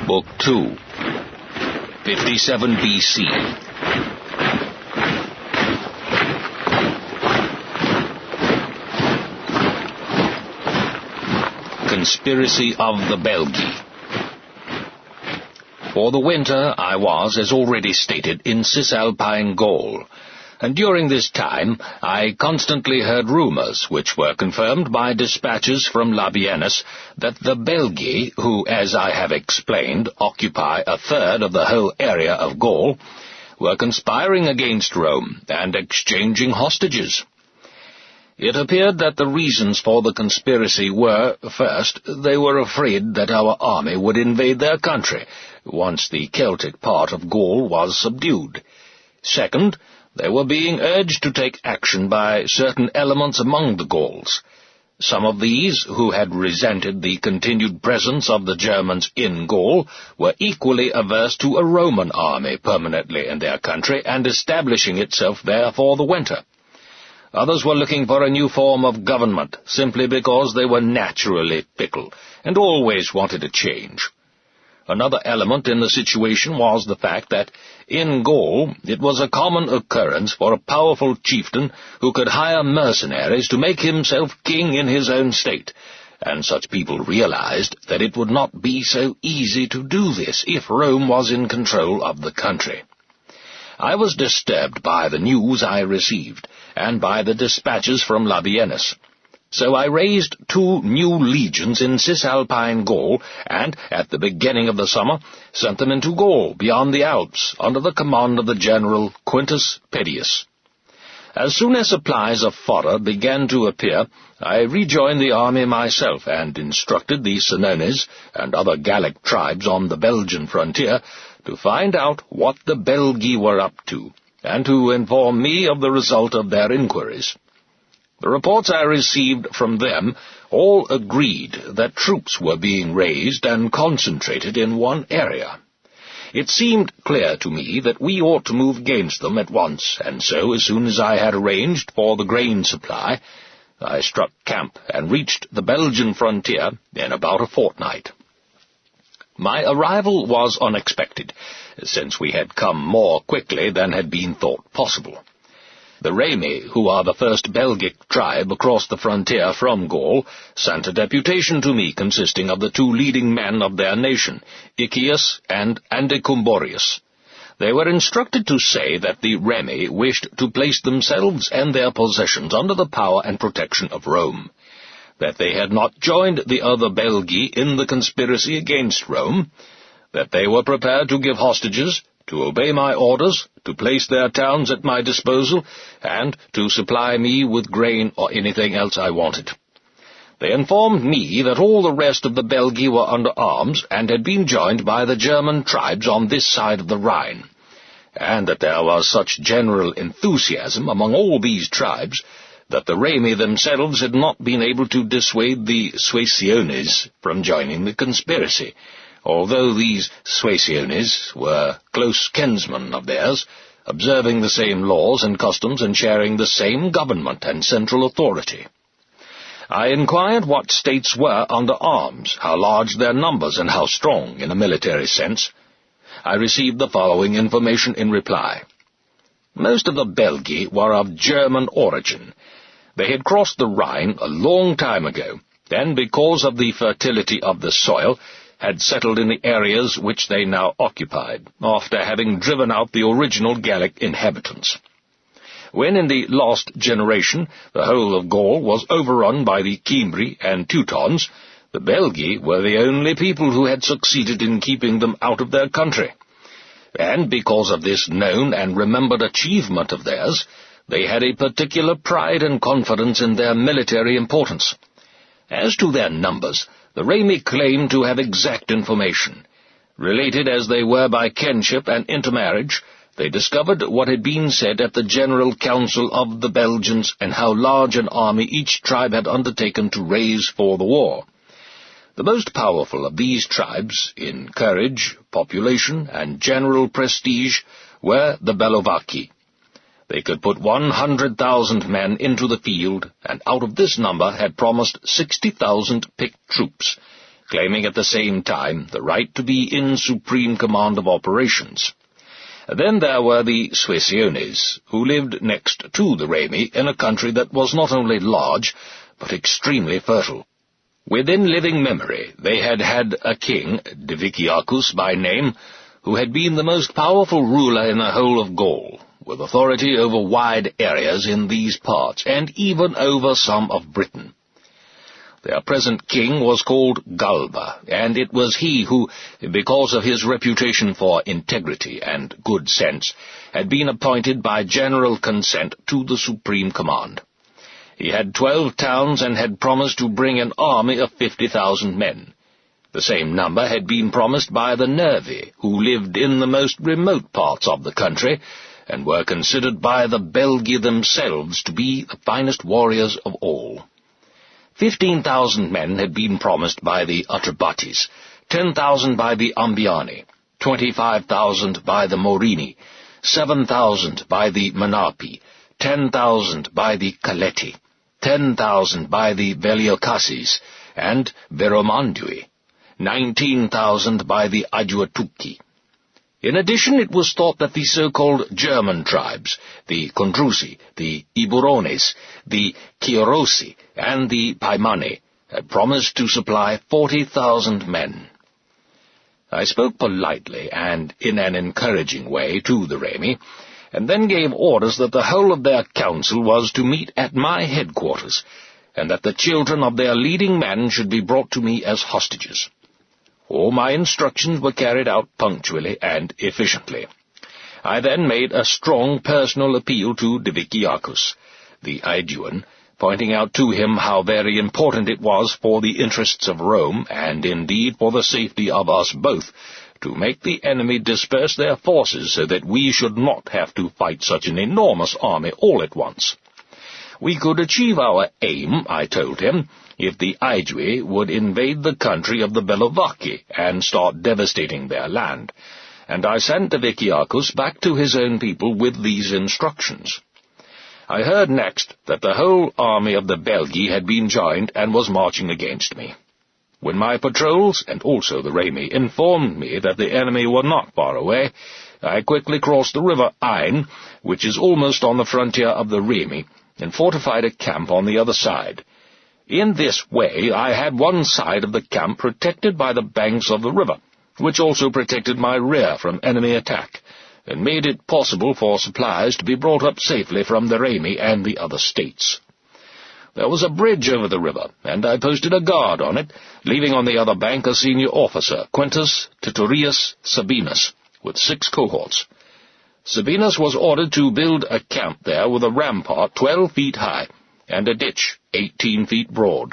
Book 2, 57 BC. Conspiracy of the Belgi. For the winter I was, as already stated, in Cisalpine Gaul, and during this time I constantly heard rumours, which were confirmed by dispatches from Labienus, that the Belgi, who, as I have explained, occupy a third of the whole area of Gaul, were conspiring against Rome and exchanging hostages. It appeared that the reasons for the conspiracy were, first, they were afraid that our army would invade their country once the Celtic part of Gaul was subdued. Second, they were being urged to take action by certain elements among the Gauls. Some of these, who had resented the continued presence of the Germans in Gaul, were equally averse to a Roman army permanently in their country and establishing itself there for the winter. Others were looking for a new form of government, simply because they were naturally fickle, and always wanted a change. Another element in the situation was the fact that, in Gaul, it was a common occurrence for a powerful chieftain who could hire mercenaries to make himself king in his own state, and such people realized that it would not be so easy to do this if Rome was in control of the country. I was disturbed by the news I received, and by the dispatches from Labienus. So I raised 2 new legions in Cisalpine Gaul, and, at the beginning of the summer, sent them into Gaul, beyond the Alps, under the command of the general Quintus Pedius. As soon as supplies of fodder began to appear, I rejoined the army myself, and instructed the Suiciones and other Gallic tribes on the Belgian frontier to find out what the Belgi were up to, and to inform me of the result of their inquiries. The reports I received from them all agreed that troops were being raised and concentrated in one area. It seemed clear to me that we ought to move against them at once, and so, as soon as I had arranged for the grain supply, I struck camp and reached the Belgian frontier in about a fortnight. My arrival was unexpected, since we had come more quickly than had been thought possible. The Remi, who are the first Belgic tribe across the frontier from Gaul, sent a deputation to me consisting of the 2 leading men of their nation, Icius and Andecumborius. They were instructed to say that the Remi wished to place themselves and their possessions under the power and protection of Rome, that they had not joined the other Belgi in the conspiracy against Rome, that they were prepared to give hostages, to obey my orders, to place their towns at my disposal, and to supply me with grain or anything else I wanted. They informed me that all the rest of the Belgi were under arms and had been joined by the German tribes on this side of the Rhine, and that there was such general enthusiasm among all these tribes that the Remi themselves had not been able to dissuade the Suiciones from joining the conspiracy, although these Suiciones were close kinsmen of theirs, observing the same laws and customs and sharing the same government and central authority. I inquired what states were under arms, how large their numbers, and how strong in a military sense. I received the following information in reply. Most of the Belgi were of German origin. They had crossed the Rhine a long time ago, and because of the fertility of the soil, had settled in the areas which they now occupied, after having driven out the original Gallic inhabitants. When in the last generation the whole of Gaul was overrun by the Cimbri and Teutons, the Belgi were the only people who had succeeded in keeping them out of their country. And because of this known and remembered achievement of theirs, they had a particular pride and confidence in their military importance. As to their numbers, the Remi claimed to have exact information. Related as they were by kinship and intermarriage, they discovered what had been said at the General Council of the Belgians and how large an army each tribe had undertaken to raise for the war. The most powerful of these tribes, in courage, population, and general prestige, were the Bellovaci. They could put 100,000 men into the field, and out of this number had promised 60,000 picked troops, claiming at the same time the right to be in supreme command of operations. Then there were the Suiciones, who lived next to the Remi in a country that was not only large, but extremely fertile. Within living memory they had had a king, Adiwatuki by name, who had been the most powerful ruler in the whole of Gaul, with authority over wide areas in these parts, and even over some of Britain. Their present king was called Galba, and it was he who, because of his reputation for integrity and good sense, had been appointed by general consent to the supreme command. He had 12 towns and had promised to bring an army of 50,000 men. The same number had been promised by the Nervi, who lived in the most remote parts of the country, and were considered by the Belgi themselves to be the finest warriors of all. 15,000 men had been promised by the Atrebatis, 10,000 by the Ambiani, 25,000 by the Morini, 7,000 by the Menapi, 10,000 by the Caleti, 10,000 by the Veliocasis and Veromandui, 19,000 by the Adiwatuki. In addition, it was thought that the so-called German tribes, the Condrusi, the Iburones, the Chiorosi, and the Paimani, had promised to supply 40,000 men. I spoke politely and in an encouraging way to the Remi, and then gave orders that the whole of their council was to meet at my headquarters, and that the children of their leading men should be brought to me as hostages. All my instructions were carried out punctually and efficiently. I then made a strong personal appeal to Adiwatuki, the Aeduan, pointing out to him how very important it was for the interests of Rome, and indeed for the safety of us both, to make the enemy disperse their forces so that we should not have to fight such an enormous army all at once. We could achieve our aim, I told him, if the Aedui would invade the country of the Bellovaci and start devastating their land, and I sent Adiwatuki back to his own people with these instructions. I heard next that the whole army of the Belgi had been joined and was marching against me. When my patrols, and also the Remi, informed me that the enemy were not far away, I quickly crossed the river Ain, which is almost on the frontier of the Remi, and fortified a camp on the other side. In this way I had one side of the camp protected by the banks of the river, which also protected my rear from enemy attack, and made it possible for supplies to be brought up safely from the Remi and the other states. There was a bridge over the river, and I posted a guard on it, leaving on the other bank a senior officer, Quintus Titurius Sabinus, with 6 cohorts. Sabinus was ordered to build a camp there with a rampart 12 feet high, and a ditch 18 feet broad.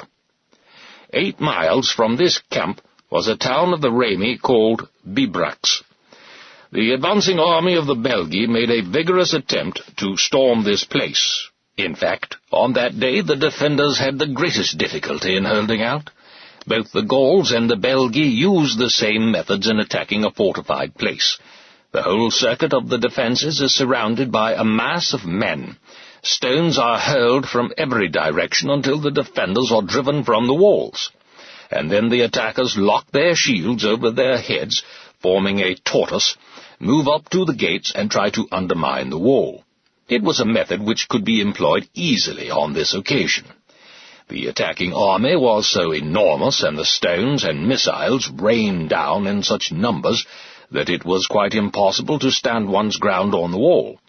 8 miles from this camp was a town of the Remi called Bibrax. The advancing army of the Belgi made a vigorous attempt to storm this place. In fact, on that day the defenders had the greatest difficulty in holding out. Both the Gauls and the Belgi used the same methods in attacking a fortified place. The whole circuit of the defences is surrounded by a mass of men. Stones are hurled from every direction until the defenders are driven from the walls, and then the attackers lock their shields over their heads, forming a tortoise, move up to the gates and try to undermine the wall. It was a method which could be employed easily on this occasion. The attacking army was so enormous, and the stones and missiles rained down in such numbers, that it was quite impossible to stand one's ground on the wall.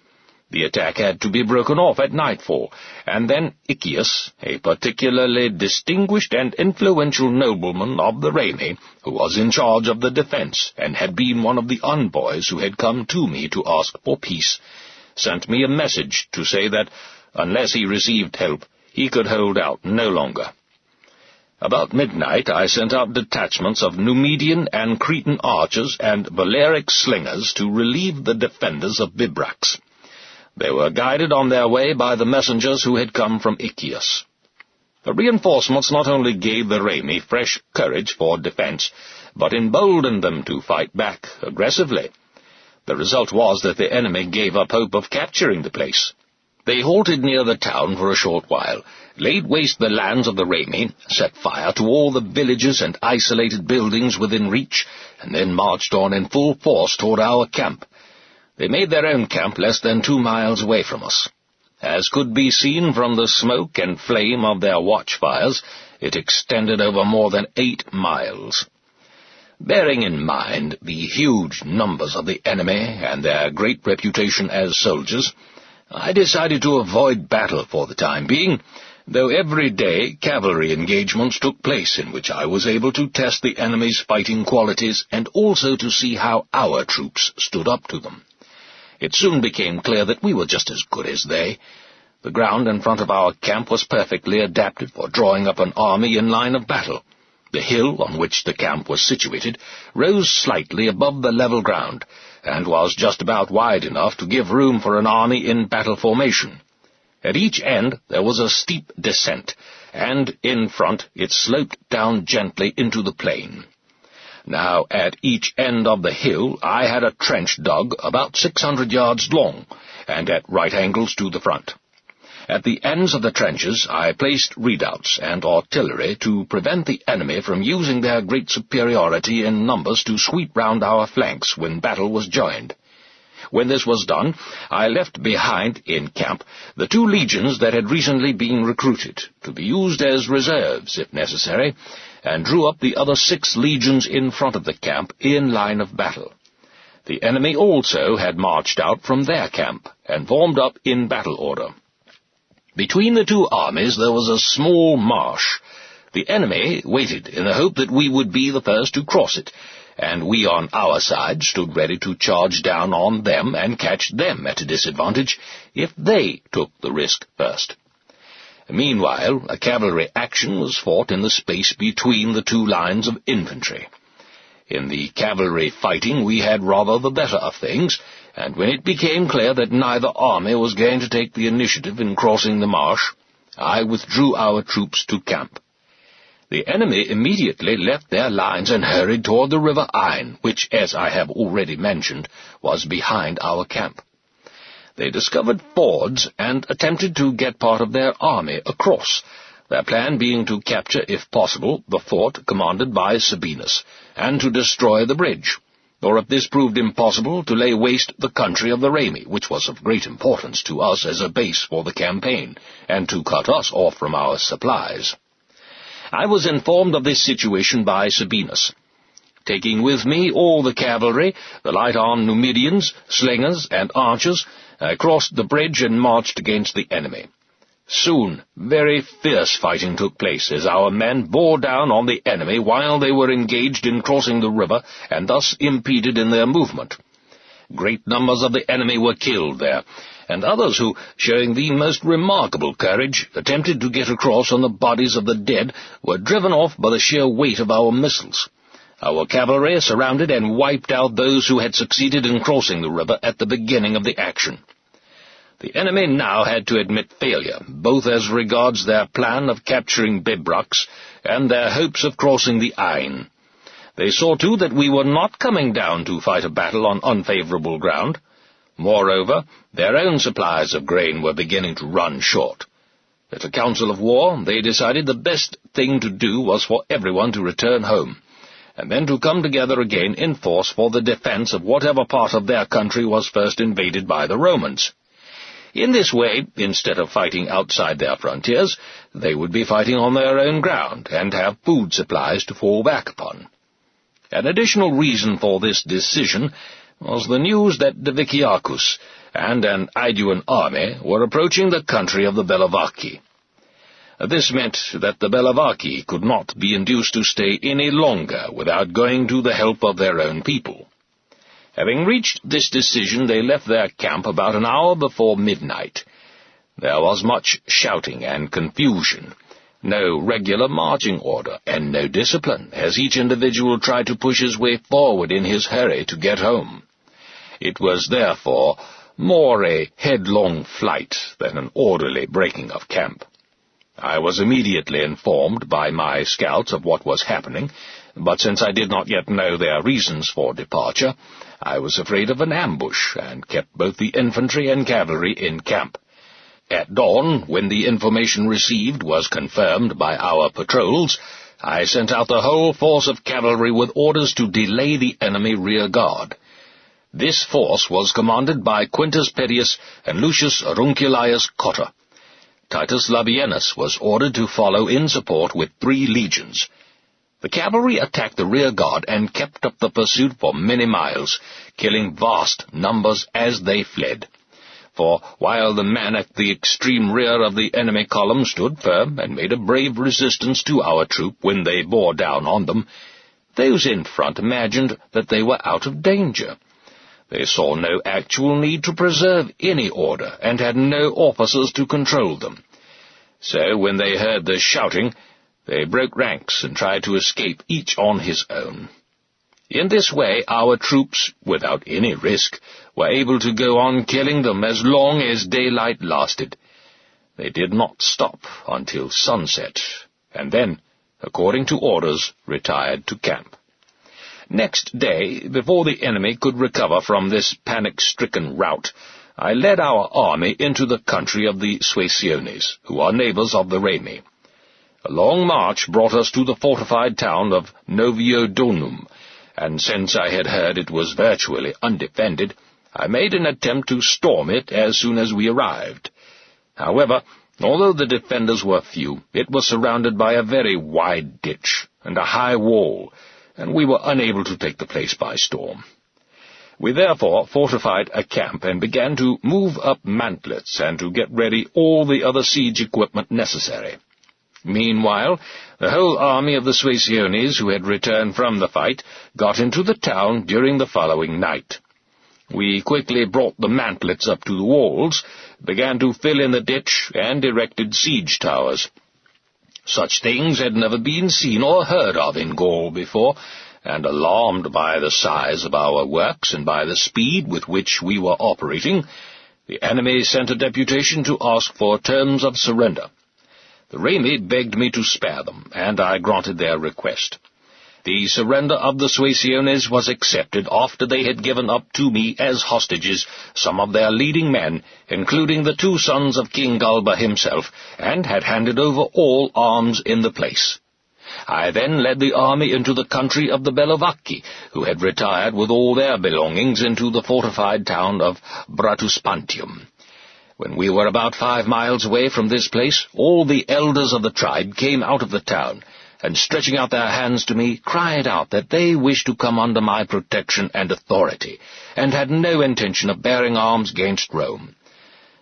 The attack had to be broken off at nightfall, and then Iccius, a particularly distinguished and influential nobleman of the Remi, who was in charge of the defence, and had been one of the envoys who had come to me to ask for peace, sent me a message to say that, unless he received help, he could hold out no longer. About midnight I sent out detachments of Numidian and Cretan archers and Balearic slingers to relieve the defenders of Bibrax. They were guided on their way by the messengers who had come from Iccius. The reinforcements not only gave the Remi fresh courage for defence, but emboldened them to fight back aggressively. The result was that the enemy gave up hope of capturing the place. They halted near the town for a short while, laid waste the lands of the Remi, set fire to all the villages and isolated buildings within reach, and then marched on in full force toward our camp. They made their own camp less than 2 miles away from us. As could be seen from the smoke and flame of their watchfires, it extended over more than 8 miles. Bearing in mind the huge numbers of the enemy and their great reputation as soldiers, I decided to avoid battle for the time being, though every day cavalry engagements took place in which I was able to test the enemy's fighting qualities and also to see how our troops stood up to them. It soon became clear that we were just as good as they. The ground in front of our camp was perfectly adapted for drawing up an army in line of battle. The hill on which the camp was situated rose slightly above the level ground, and was just about wide enough to give room for an army in battle formation. At each end there was a steep descent, and in front it sloped down gently into the plain. Now, at each end of the hill I had a trench dug about 600 yards long, and at right angles to the front. At the ends of the trenches I placed redoubts and artillery to prevent the enemy from using their great superiority in numbers to sweep round our flanks when battle was joined. When this was done, I left behind, in camp, the 2 legions that had recently been recruited, to be used as reserves, if necessary, and drew up the other 6 legions in front of the camp in line of battle. The enemy also had marched out from their camp, and formed up in battle order. Between the 2 armies there was a small marsh. The enemy waited in the hope that we would be the first to cross it, and we on our side stood ready to charge down on them and catch them at a disadvantage if they took the risk first. Meanwhile, a cavalry action was fought in the space between the 2 lines of infantry. In the cavalry fighting we had rather the better of things, and when it became clear that neither army was going to take the initiative in crossing the marsh, I withdrew our troops to camp. The enemy immediately left their lines and hurried toward the river Ain, which, as I have already mentioned, was behind our camp. They discovered fords and attempted to get part of their army across, their plan being to capture, if possible, the fort commanded by Sabinus, and to destroy the bridge, or if this proved impossible, to lay waste the country of the Remi, which was of great importance to us as a base for the campaign, and to cut us off from our supplies. I was informed of this situation by Sabinus. Taking with me all the cavalry, the light-armed Numidians, slingers, and archers, I crossed the bridge and marched against the enemy. Soon, very fierce fighting took place as our men bore down on the enemy while they were engaged in crossing the river and thus impeded in their movement. Great numbers of the enemy were killed there, and others who, showing the most remarkable courage, attempted to get across on the bodies of the dead, were driven off by the sheer weight of our missiles. Our cavalry surrounded and wiped out those who had succeeded in crossing the river at the beginning of the action. The enemy now had to admit failure, both as regards their plan of capturing Bibruks and their hopes of crossing the Ain. They saw, too, that we were not coming down to fight a battle on unfavourable ground. Moreover, their own supplies of grain were beginning to run short. At a council of war, they decided the best thing to do was for everyone to return home, and then to come together again in force for the defence of whatever part of their country was first invaded by the Romans. In this way, instead of fighting outside their frontiers, they would be fighting on their own ground, and have food supplies to fall back upon. An additional reason for this decision was the news that Diviciacus and an Aeduan army were approaching the country of the Bellovaci. This meant that the Bellovaci could not be induced to stay any longer without going to the help of their own people. Having reached this decision, they left their camp about an hour before midnight. There was much shouting and confusion, no regular marching order, and no discipline, as each individual tried to push his way forward in his hurry to get home. It was, therefore, more a headlong flight than an orderly breaking of camp. I was immediately informed by my scouts of what was happening, but since I did not yet know their reasons for departure, I was afraid of an ambush, and kept both the infantry and cavalry in camp. At dawn, when the information received was confirmed by our patrols, I sent out the whole force of cavalry with orders to delay the enemy rear guard. This force was commanded by Quintus Pedius and Lucius Runculius Cotta. Titus Labienus was ordered to follow in support with 3 legions. The cavalry attacked the rear guard and kept up the pursuit for many miles, killing vast numbers as they fled. For while the men at the extreme rear of the enemy column stood firm and made a brave resistance to our troop when they bore down on them, those in front imagined that they were out of danger. They saw no actual need to preserve any order, and had no officers to control them. So when they heard the shouting, they broke ranks and tried to escape each on his own. In this way our troops, without any risk, were able to go on killing them as long as daylight lasted. They did not stop until sunset, and then, according to orders, retired to camp. Next day, before the enemy could recover from this panic-stricken rout, I led our army into the country of the Suiciones, who are neighbours of the Remi. A long march brought us to the fortified town of Noviodonum, and since I had heard it was virtually undefended, I made an attempt to storm it as soon as we arrived. However, although the defenders were few, it was surrounded by a very wide ditch and a high wall, and we were unable to take the place by storm. We therefore fortified a camp and began to move up mantlets and to get ready all the other siege equipment necessary. Meanwhile, the whole army of the Suiciones, who had returned from the fight, got into the town during the following night. We quickly brought the mantlets up to the walls, began to fill in the ditch, and erected siege towers. Such things had never been seen or heard of in Gaul before, and alarmed by the size of our works and by the speed with which we were operating, the enemy sent a deputation to ask for terms of surrender. The Remi begged me to spare them, and I granted their request. The surrender of the Suiciones was accepted after they had given up to me as hostages some of their leading men, including the 2 sons of King Galba himself, and had handed over all arms in the place. I then led the army into the country of the Bellovaci, who had retired with all their belongings into the fortified town of Bratuspantium. When we were about 5 miles away from this place, all the elders of the tribe came out of the town, and stretching out their hands to me, cried out that they wished to come under my protection and authority, and had no intention of bearing arms against Rome.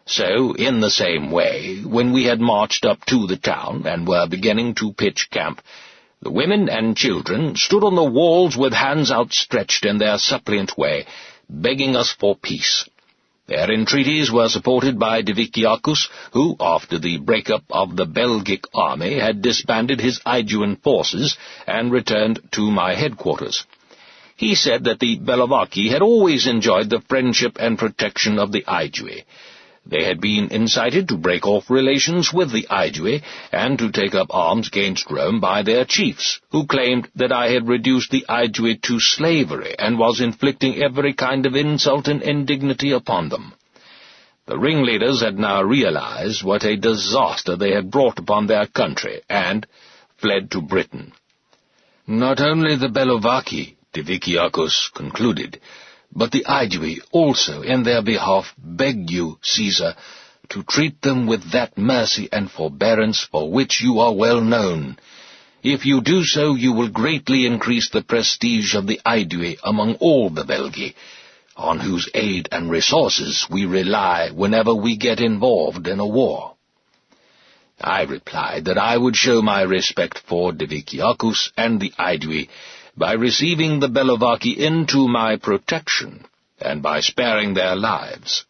So, in the same way, when we had marched up to the town, and were beginning to pitch camp, the women and children stood on the walls with hands outstretched in their suppliant way, begging us for peace. Their entreaties were supported by Diviciacus, who, after the break-up of the Belgic army, had disbanded his Aeduan forces and returned to my headquarters. He said that the Bellovaci had always enjoyed the friendship and protection of the Aedui. They had been incited to break off relations with the Aedui and to take up arms against Rome by their chiefs, who claimed that I had reduced the Aedui to slavery and was inflicting every kind of insult and indignity upon them. The ringleaders had now realized what a disaster they had brought upon their country, and fled to Britain. Not only the Bellovaci, Diviciacus concluded, but the Aedui also, in their behalf, beg you, Caesar, to treat them with that mercy and forbearance for which you are well known. If you do so, you will greatly increase the prestige of the Aedui among all the Belgi, on whose aid and resources we rely whenever we get involved in a war. I replied that I would show my respect for Diviciacus and the Aedui by receiving the Bellovaci into my protection, and by sparing their lives.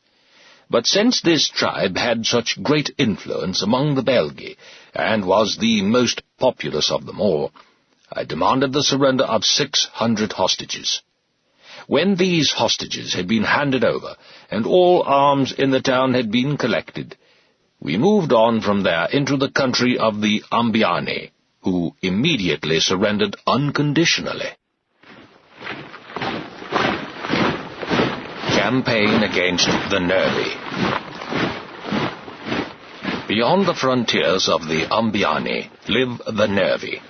But since this tribe had such great influence among the Belgi, and was the most populous of them all, I demanded the surrender of 600 hostages. When these hostages had been handed over, and all arms in the town had been collected, we moved on from there into the country of the Ambiani, who immediately surrendered unconditionally. Campaign against the Nervi. Beyond the frontiers of the Umbiani live the Nervi.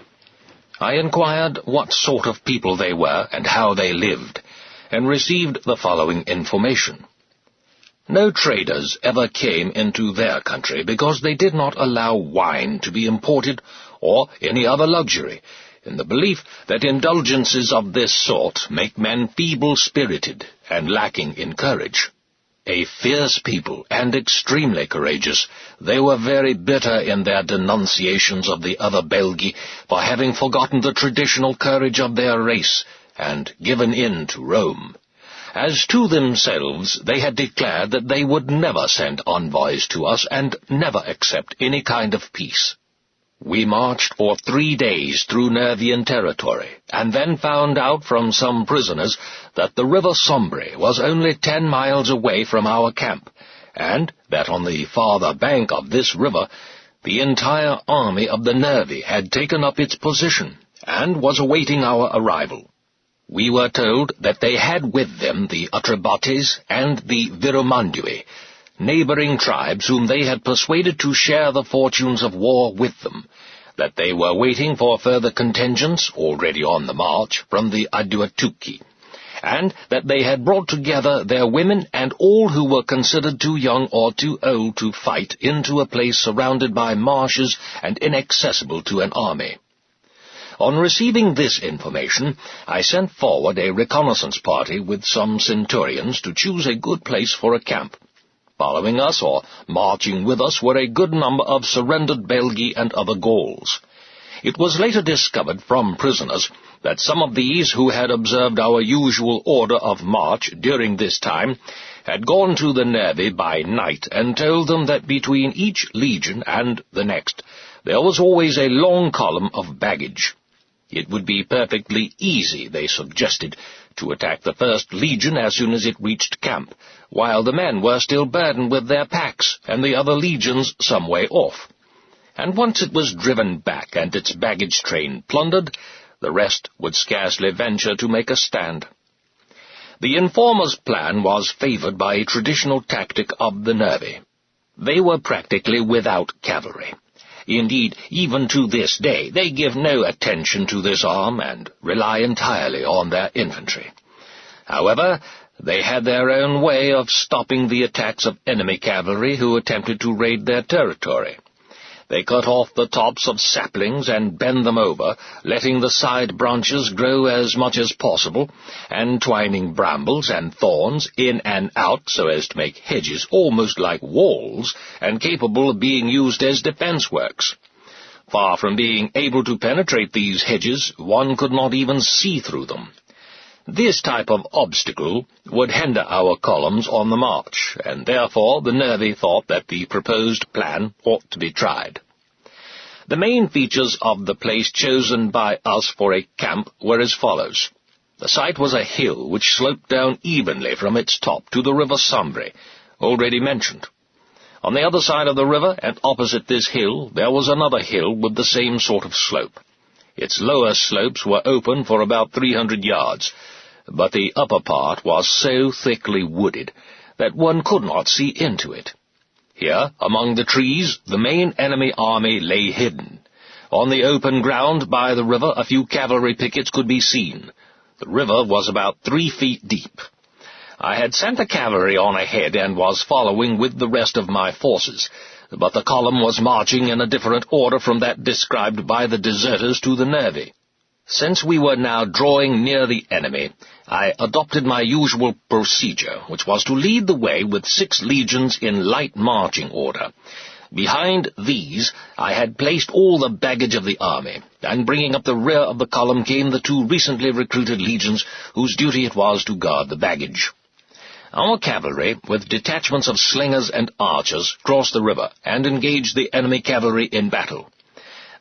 I inquired what sort of people they were and how they lived, and received the following information. No traders ever came into their country because they did not allow wine to be imported or any other luxury, in the belief that indulgences of this sort make men feeble-spirited and lacking in courage. A fierce people and extremely courageous, they were very bitter in their denunciations of the other Belgi for having forgotten the traditional courage of their race and given in to Rome. As to themselves, they had declared that they would never send envoys to us and never accept any kind of peace. We marched for 3 days through Nervian territory, and then found out from some prisoners that the river Sombre was only 10 miles away from our camp, and that on the farther bank of this river the entire army of the Nervi had taken up its position, and was awaiting our arrival. We were told that they had with them the Atrebates and the Viromandui, neighboring tribes whom they had persuaded to share the fortunes of war with them, that they were waiting for further contingents, already on the march, from the Adiwatuki, and that they had brought together their women and all who were considered too young or too old to fight into a place surrounded by marshes and inaccessible to an army. On receiving this information, I sent forward a reconnaissance party with some centurions to choose a good place for a camp. Following us, or marching with us, were a good number of surrendered Belgi and other Gauls. It was later discovered from prisoners that some of these who had observed our usual order of march during this time had gone to the Nervi by night and told them that between each legion and the next there was always a long column of baggage. It would be perfectly easy, they suggested, to attack the first legion as soon as it reached camp, while the men were still burdened with their packs and the other legions some way off. And once it was driven back and its baggage train plundered, the rest would scarcely venture to make a stand. The informer's plan was favoured by a traditional tactic of the Nervi. They were practically without cavalry. Indeed, even to this day, they give no attention to this arm and rely entirely on their infantry. However, they had their own way of stopping the attacks of enemy cavalry who attempted to raid their territory. They cut off the tops of saplings and bend them over, letting the side branches grow as much as possible, and twining brambles and thorns in and out so as to make hedges almost like walls and capable of being used as defence works. Far from being able to penetrate these hedges, one could not even see through them. This type of obstacle would hinder our columns on the march, and therefore the Nervi thought that the proposed plan ought to be tried. The main features of the place chosen by us for a camp were as follows. The site was a hill which sloped down evenly from its top to the river Sombre, already mentioned. On the other side of the river, and opposite this hill, there was another hill with the same sort of slope. Its lower slopes were open for about 300 yards, but the upper part was so thickly wooded that one could not see into it. Here, among the trees, the main enemy army lay hidden. On the open ground by the river, a few cavalry pickets could be seen. The river was about 3 feet deep. I had sent the cavalry on ahead and was following with the rest of my forces, but the column was marching in a different order from that described by the deserters to the Nervi. Since we were now drawing near the enemy, I adopted my usual procedure, which was to lead the way with 6 legions in light marching order. Behind these I had placed all the baggage of the army, and bringing up the rear of the column came the 2 recently recruited legions whose duty it was to guard the baggage. Our cavalry, with detachments of slingers and archers, crossed the river and engaged the enemy cavalry in battle.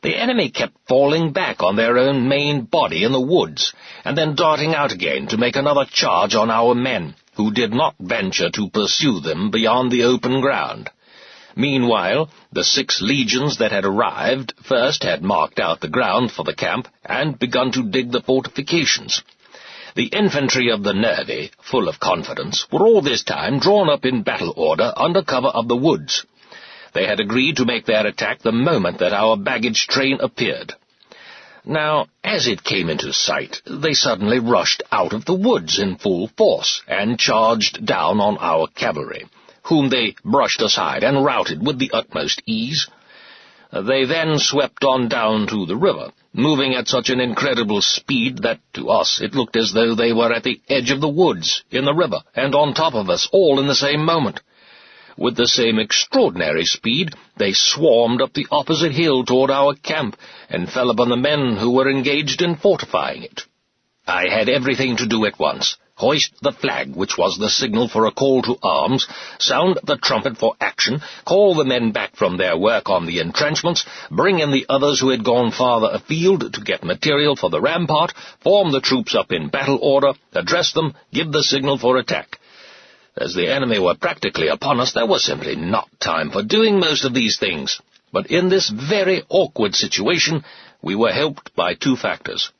The enemy kept falling back on their own main body in the woods, and then darting out again to make another charge on our men, who did not venture to pursue them beyond the open ground. Meanwhile, the 6 legions that had arrived first had marked out the ground for the camp and begun to dig the fortifications. The infantry of the Nervi, full of confidence, were all this time drawn up in battle order under cover of the woods. They had agreed to make their attack the moment that our baggage train appeared. Now, as it came into sight, they suddenly rushed out of the woods in full force and charged down on our cavalry, whom they brushed aside and routed with the utmost ease. They then swept on down to the river, moving at such an incredible speed that, to us, it looked as though they were at the edge of the woods, in the river, and on top of us, all in the same moment. With the same extraordinary speed, they swarmed up the opposite hill toward our camp, and fell upon the men who were engaged in fortifying it. I had everything to do at once. Hoist the flag, which was the signal for a call to arms, sound the trumpet for action, call the men back from their work on the entrenchments, bring in the others who had gone farther afield to get material for the rampart, form the troops up in battle order, address them, give the signal for attack. As the enemy were practically upon us, there was simply not time for doing most of these things. But in this very awkward situation, we were helped by two factors.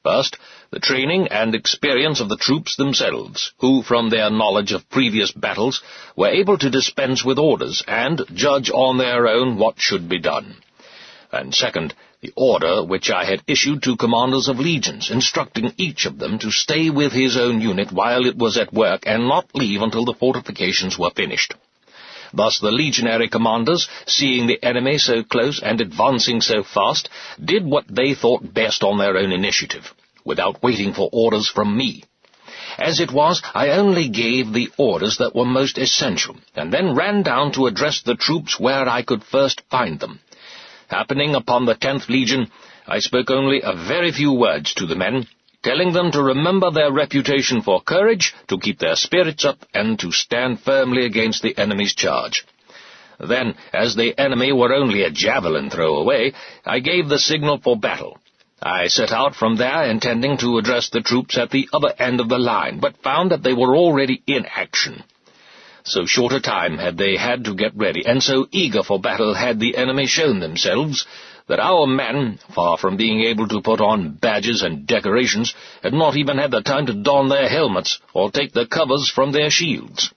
First, the training and experience of the troops themselves, who, from their knowledge of previous battles, were able to dispense with orders and judge on their own what should be done. And second, the order which I had issued to commanders of legions, instructing each of them to stay with his own unit while it was at work and not leave until the fortifications were finished. Thus the legionary commanders, seeing the enemy so close and advancing so fast, did what they thought best on their own initiative, without waiting for orders from me. As it was, I only gave the orders that were most essential, and then ran down to address the troops where I could first find them. Happening upon the 10th Legion, I spoke only a very few words to the men, telling them to remember their reputation for courage, to keep their spirits up, and to stand firmly against the enemy's charge. Then, as the enemy were only a javelin throw away, I gave the signal for battle. I set out from there intending to address the troops at the other end of the line, but found that they were already in action. So short a time had they had to get ready, and so eager for battle had the enemy shown themselves, that our men, far from being able to put on badges and decorations, had not even had the time to don their helmets or take the covers from their shields.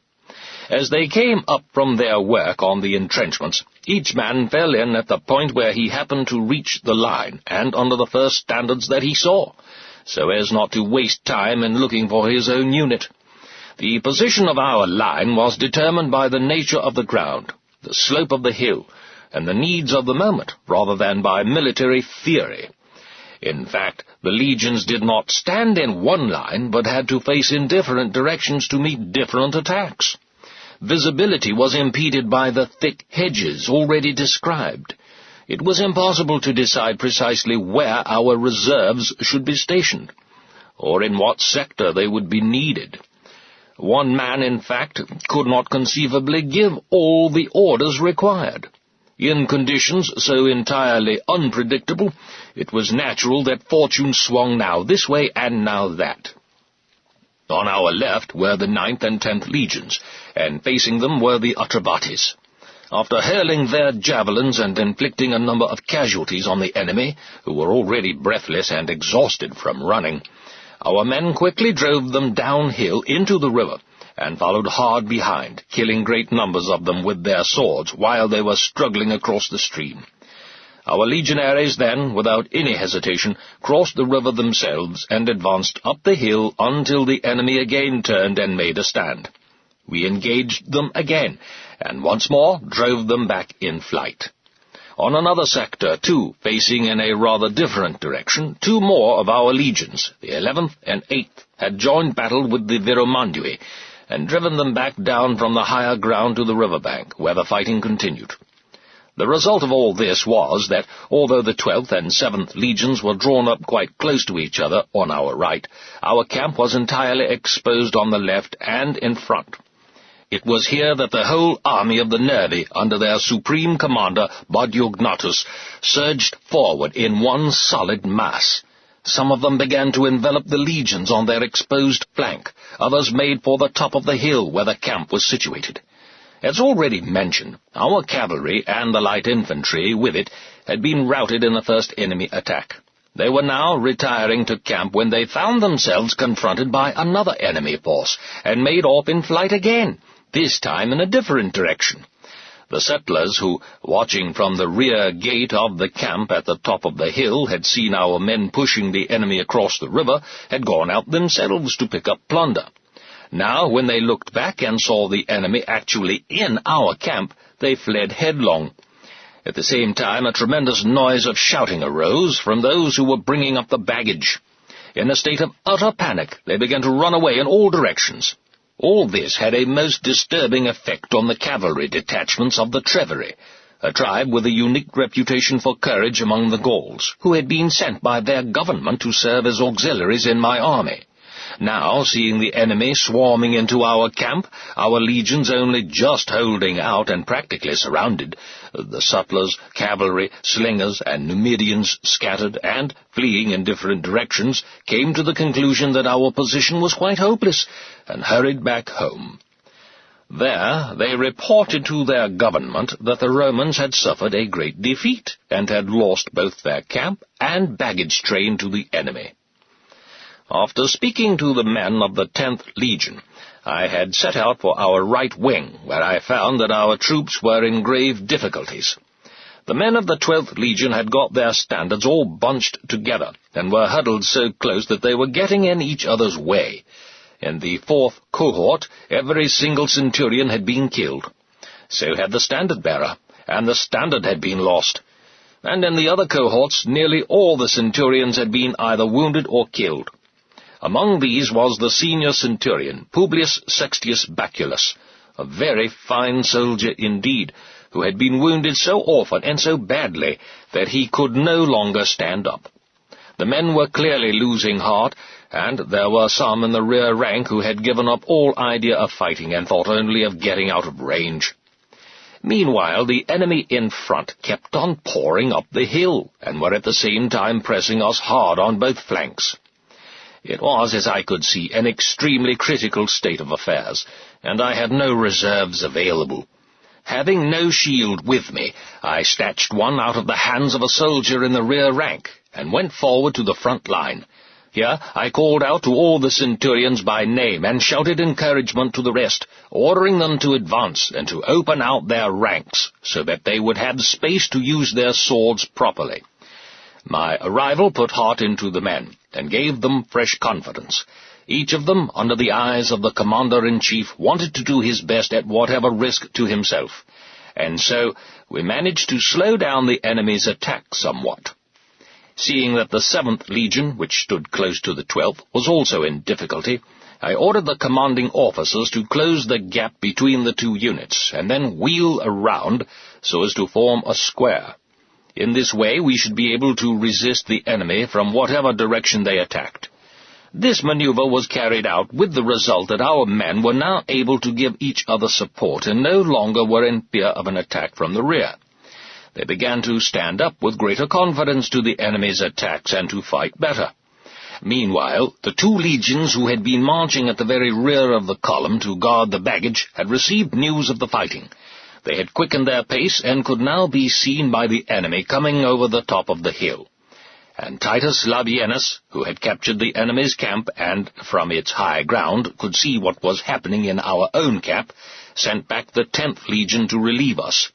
As they came up from their work on the entrenchments, each man fell in at the point where he happened to reach the line, and under the first standards that he saw, so as not to waste time in looking for his own unit. The position of our line was determined by the nature of the ground, the slope of the hill, and the needs of the moment, rather than by military theory. In fact, the legions did not stand in one line, but had to face in different directions to meet different attacks. Visibility was impeded by the thick hedges already described. It was impossible to decide precisely where our reserves should be stationed, or in what sector they would be needed. One man, in fact, could not conceivably give all the orders required. In conditions so entirely unpredictable, it was natural that fortune swung now this way and now that. On our left were the 9th and 10th Legions, and facing them were the Atrebates. After hurling their javelins and inflicting a number of casualties on the enemy, who were already breathless and exhausted from running, our men quickly drove them downhill into the river, and followed hard behind, killing great numbers of them with their swords while they were struggling across the stream. Our legionaries then, without any hesitation, crossed the river themselves and advanced up the hill until the enemy again turned and made a stand. We engaged them again, and once more drove them back in flight. On another sector, too, facing in a rather different direction, two more of our legions, the 11th and 8th, had joined battle with the Viromandui, and driven them back down from the higher ground to the river bank, where the fighting continued. The result of all this was that, although the 12th and 7th legions were drawn up quite close to each other on our right, our camp was entirely exposed on the left and in front. It was here that the whole army of the Nervi, under their supreme commander, Badiognatus, surged forward in one solid mass. Some of them began to envelop the legions on their exposed flank, others made for the top of the hill where the camp was situated. As already mentioned, our cavalry and the light infantry with it had been routed in the first enemy attack. They were now retiring to camp when they found themselves confronted by another enemy force, and made off in flight again, this time in a different direction. The settlers who, watching from the rear gate of the camp at the top of the hill, had seen our men pushing the enemy across the river, had gone out themselves to pick up plunder. Now, when they looked back and saw the enemy actually in our camp, they fled headlong. At the same time, a tremendous noise of shouting arose from those who were bringing up the baggage. In a state of utter panic, they began to run away in all directions. All this had a most disturbing effect on the cavalry detachments of the Treveri, a tribe with a unique reputation for courage among the Gauls, who had been sent by their government to serve as auxiliaries in my army. Now, seeing the enemy swarming into our camp, our legions only just holding out and practically surrounded, the sutlers, cavalry, slingers, and Numidians scattered and, fleeing in different directions, came to the conclusion that our position was quite hopeless, and hurried back home. There they reported to their government that the Romans had suffered a great defeat, and had lost both their camp and baggage train to the enemy. After speaking to the men of the 10th Legion, I had set out for our right wing, where I found that our troops were in grave difficulties. The men of the 12th Legion had got their standards all bunched together, and were huddled so close that they were getting in each other's way. In the 4th cohort, every single centurion had been killed. So had the standard-bearer, and the standard had been lost. And in the other cohorts, nearly all the centurions had been either wounded or killed. Among these was the senior centurion, Publius Sextius Baculus, a very fine soldier indeed, who had been wounded so often and so badly that he could no longer stand up. The men were clearly losing heart, and there were some in the rear rank who had given up all idea of fighting and thought only of getting out of range. Meanwhile, the enemy in front kept on pouring up the hill, and were at the same time pressing us hard on both flanks. It was, as I could see, an extremely critical state of affairs, and I had no reserves available. Having no shield with me, I snatched one out of the hands of a soldier in the rear rank, and went forward to the front line. Here I called out to all the centurions by name, and shouted encouragement to the rest, ordering them to advance and to open out their ranks, so that they would have space to use their swords properly. My arrival put heart into the men, and gave them fresh confidence. Each of them, under the eyes of the commander-in-chief, wanted to do his best at whatever risk to himself, and so we managed to slow down the enemy's attack somewhat. Seeing that the 7th Legion, which stood close to the 12th, was also in difficulty, I ordered the commanding officers to close the gap between the two units, and then wheel around so as to form a square. In this way we should be able to resist the enemy from whatever direction they attacked. This maneuver was carried out with the result that our men were now able to give each other support and no longer were in fear of an attack from the rear. They began to stand up with greater confidence to the enemy's attacks and to fight better. Meanwhile, the 2 legions who had been marching at the very rear of the column to guard the baggage had received news of the fighting. They had quickened their pace and could now be seen by the enemy coming over the top of the hill. And Titus Labienus, who had captured the enemy's camp and, from its high ground, could see what was happening in our own camp, sent back the 10th Legion to relieve us.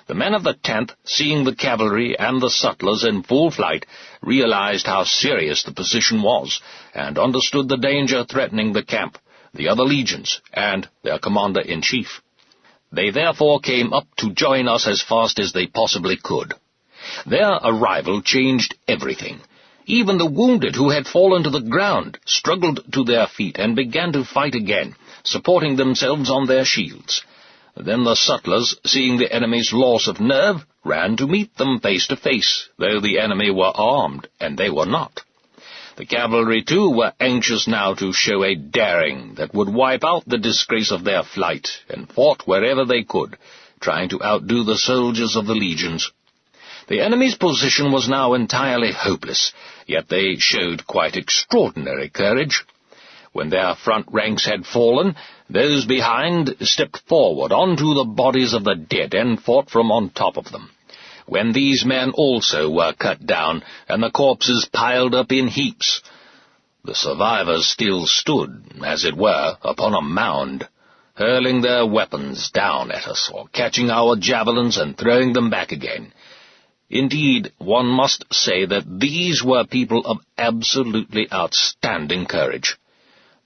The men of the 10th, seeing the cavalry and the sutlers in full flight, realized how serious the position was, and understood the danger threatening the camp, the other legions, and their commander-in-chief. They therefore came up to join us as fast as they possibly could. Their arrival changed everything. Even the wounded who had fallen to the ground struggled to their feet and began to fight again, supporting themselves on their shields. Then the sutlers, seeing the enemy's loss of nerve, ran to meet them face to face, though the enemy were armed, and they were not. The cavalry, too, were anxious now to show a daring that would wipe out the disgrace of their flight, and fought wherever they could, trying to outdo the soldiers of the legions. The enemy's position was now entirely hopeless, yet they showed quite extraordinary courage. When their front ranks had fallen, those behind stepped forward onto the bodies of the dead and fought from on top of them. When these men also were cut down, and the corpses piled up in heaps, the survivors still stood, as it were, upon a mound. hurling their weapons down at us, or catching our javelins and throwing them back again. Indeed, one must say that these were people of absolutely outstanding courage.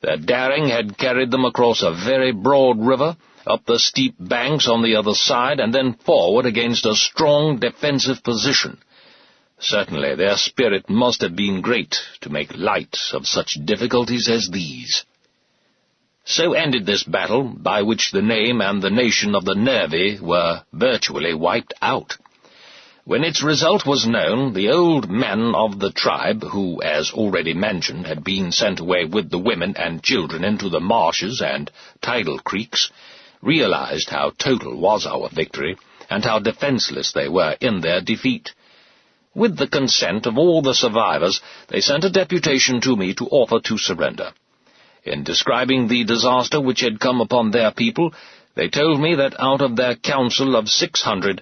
Their daring had carried them across a very broad river, up the steep banks on the other side, and then forward against a strong defensive position. Certainly their spirit must have been great to make light of such difficulties as these. So ended this battle, by which the name and the nation of the Nervi were virtually wiped out. When its result was known, the old men of the tribe, who, as already mentioned, had been sent away with the women and children into the marshes and tidal creeks, realized how total was our victory, and how defenseless they were in their defeat. With the consent of all the survivors, they sent a deputation to me to offer to surrender. In describing the disaster which had come upon their people, they told me that out of their council of 600,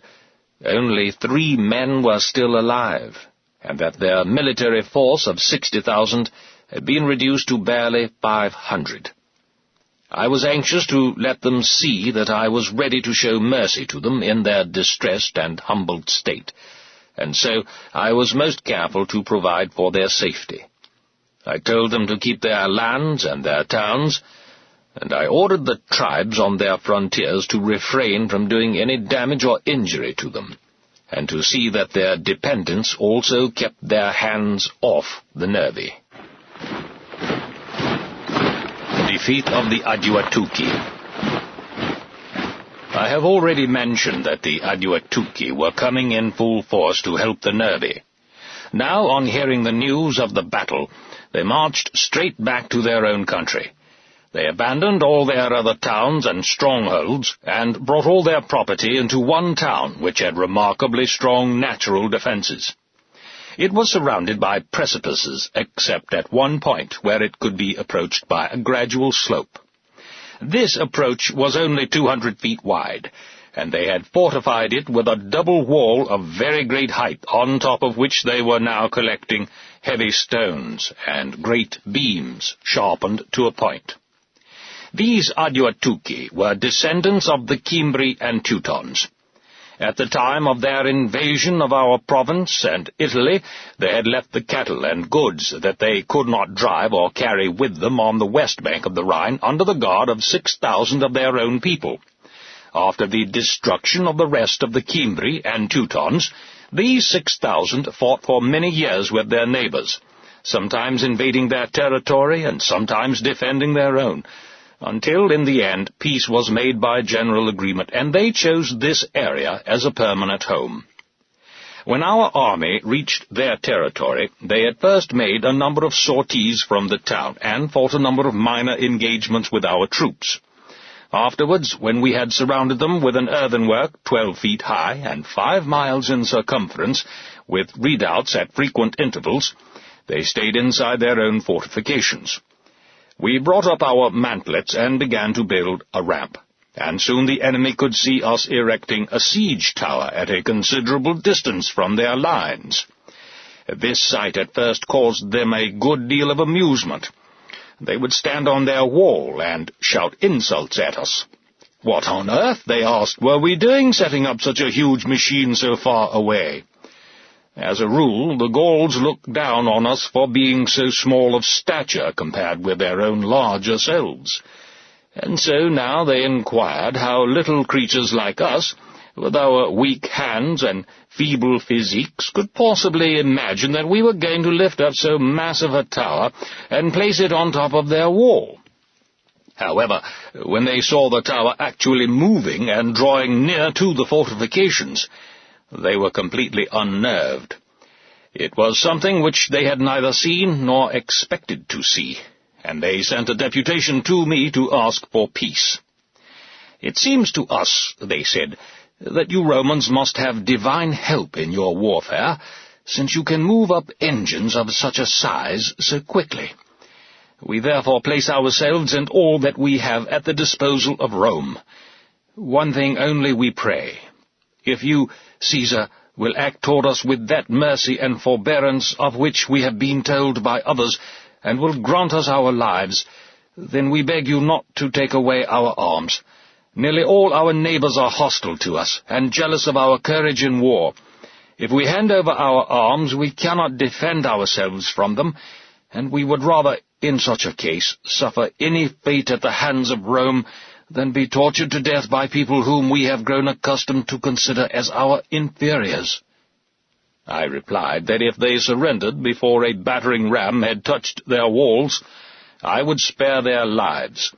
only 3 men were still alive, and that their military force of 60,000 had been reduced to barely 500. I was anxious to let them see that I was ready to show mercy to them in their distressed and humbled state, and so I was most careful to provide for their safety. I told them to keep their lands and their towns, and I ordered the tribes on their frontiers to refrain from doing any damage or injury to them, and to see that their dependents also kept their hands off the Nervi. Defeat of the Adiwatuki. I have already mentioned that the Adiwatuki were coming in full force to help the Nervi. Now, on hearing the news of the battle, they marched straight back to their own country. They abandoned all their other towns and strongholds, and brought all their property into one town, which had remarkably strong natural defences. It was surrounded by precipices, except at one point, where it could be approached by a gradual slope. This approach was only 200 feet wide, and they had fortified it with a double wall of very great height, on top of which they were now collecting heavy stones and great beams, sharpened to a point. These Adiwatuki were descendants of the Cimbri and Teutons. At the time of their invasion of our province and Italy, they had left the cattle and goods that they could not drive or carry with them on the west bank of the Rhine under the guard of 6,000 of their own people. After the destruction of the rest of the Cimbri and Teutons, these 6,000 fought for many years with their neighbours, sometimes invading their territory and sometimes defending their own, until in the end peace was made by general agreement, and they chose this area as a permanent home. When our army reached their territory, they at first made a number of sorties from the town, and fought a number of minor engagements with our troops. Afterwards, when we had surrounded them with an earthwork 12 feet high and 5 miles in circumference, with redoubts at frequent intervals, they stayed inside their own fortifications. We brought up our mantlets and began to build a ramp, and soon the enemy could see us erecting a siege tower at a considerable distance from their lines. This sight at first caused them a good deal of amusement. They would stand on their wall and shout insults at us. What on earth, they asked, were we doing setting up such a huge machine so far away? As a rule, the Gauls looked down on us for being so small of stature compared with their own larger selves. And so now they inquired how little creatures like us, with our weak hands and feeble physiques, could possibly imagine that we were going to lift up so massive a tower and place it on top of their wall. However, when they saw the tower actually moving and drawing near to the fortifications, they were completely unnerved. It was something which they had neither seen nor expected to see, and they sent a deputation to me to ask for peace. It seems to us, they said, that you Romans must have divine help in your warfare, since you can move up engines of such a size so quickly. We therefore place ourselves and all that we have at the disposal of Rome. One thing only we pray. If you, Caesar, will act toward us with that mercy and forbearance of which we have been told by others, and will grant us our lives, "Then we beg you not to take away our arms. Nearly all our neighbours are hostile to us, and jealous of our courage in war. If we hand over our arms, we cannot defend ourselves from them, and we would rather, in such a case, suffer any fate at the hands of Rome than be tortured to death by people whom we have grown accustomed to consider as our inferiors." I replied that if they surrendered before a battering ram had touched their walls, I would spare their lives,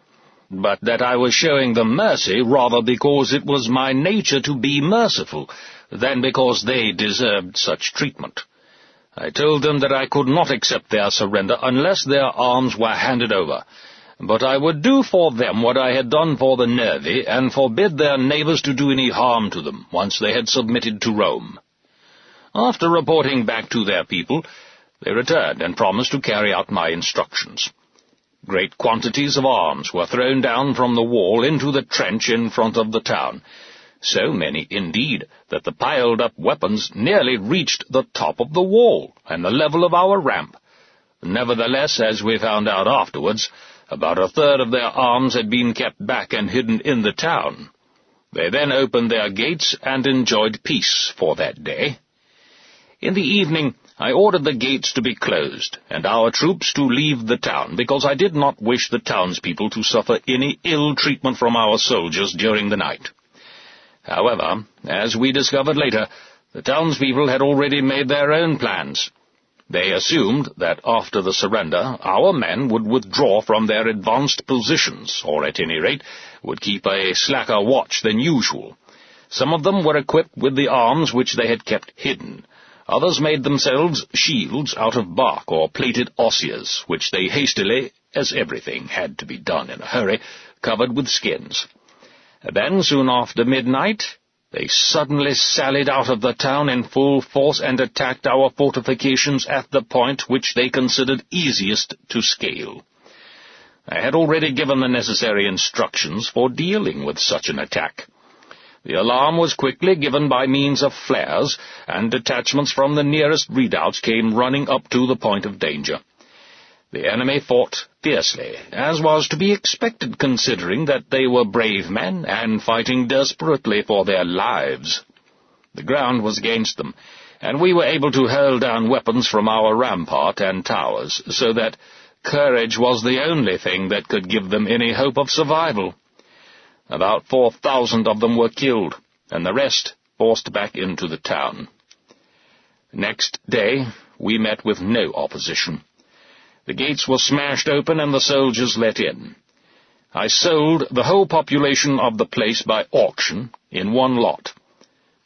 but that I was showing them mercy rather because it was my nature to be merciful, than because they deserved such treatment. I told them that I could not accept their surrender unless their arms were handed over, but I would do for them what I had done for the Nervi, and forbid their neighbours to do any harm to them once they had submitted to Rome. After reporting back to their people, they returned and promised to carry out my instructions. Great quantities of arms were thrown down from the wall into the trench in front of the town, so many, indeed, that the piled-up weapons nearly reached the top of the wall and the level of our ramp. Nevertheless, as we found out afterwards, about a third of their arms had been kept back and hidden in the town. They then opened their gates and enjoyed peace for that day. In the evening, I ordered the gates to be closed, and our troops to leave the town, because I did not wish the townspeople to suffer any ill treatment from our soldiers during the night. However, as we discovered later, the townspeople had already made their own plans. They assumed that after the surrender, our men would withdraw from their advanced positions, or at any rate, would keep a slacker watch than usual. Some of them were equipped with the arms which they had kept hidden. Others made themselves shields out of bark or plated osiers, which they hastily, as everything had to be done in a hurry, covered with skins. Then, soon after midnight, they suddenly sallied out of the town in full force and attacked our fortifications at the point which they considered easiest to scale. I had already given the necessary instructions for dealing with such an attack. The alarm was quickly given by means of flares, and detachments from the nearest redoubts came running up to the point of danger. The enemy fought fiercely, as was to be expected considering that they were brave men and fighting desperately for their lives. The ground was against them, and we were able to hurl down weapons from our rampart and towers, so that courage was the only thing that could give them any hope of survival. About 4,000 of them were killed, and the rest forced back into the town. Next day we met with no opposition. The gates were smashed open and the soldiers let in. I sold the whole population of the place by auction in one lot.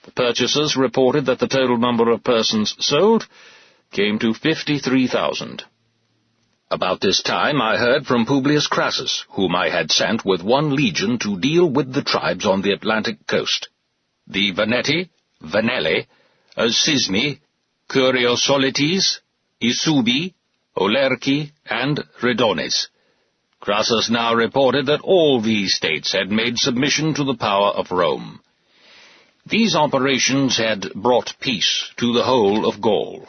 The purchasers reported that the total number of persons sold came to 53,000. About this time I heard from Publius Crassus, whom I had sent with 1 legion to deal with the tribes on the Atlantic coast, the Veneti, Venelli, Osismi, Curiosolites, Isubi, Olerci, and Redones. Crassus now reported that all these states had made submission to the power of Rome. These operations had brought peace to the whole of Gaul.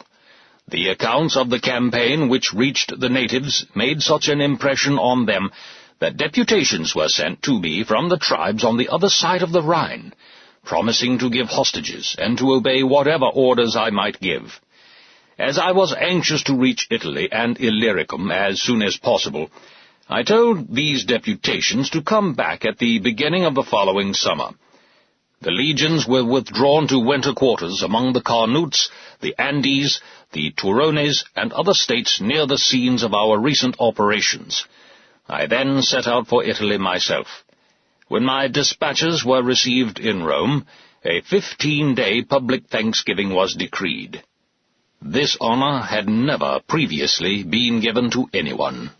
The accounts of the campaign which reached the natives made such an impression on them that deputations were sent to me from the tribes on the other side of the Rhine, promising to give hostages and to obey whatever orders I might give. As I was anxious to reach Italy and Illyricum as soon as possible, I told these deputations to come back at the beginning of the following summer. The legions were withdrawn to winter quarters among the Carnutes, the Andes, the Turones, and other states near the scenes of our recent operations. I then set out for Italy myself. When my dispatches were received in Rome, a 15-day public thanksgiving was decreed. This honor had never previously been given to anyone.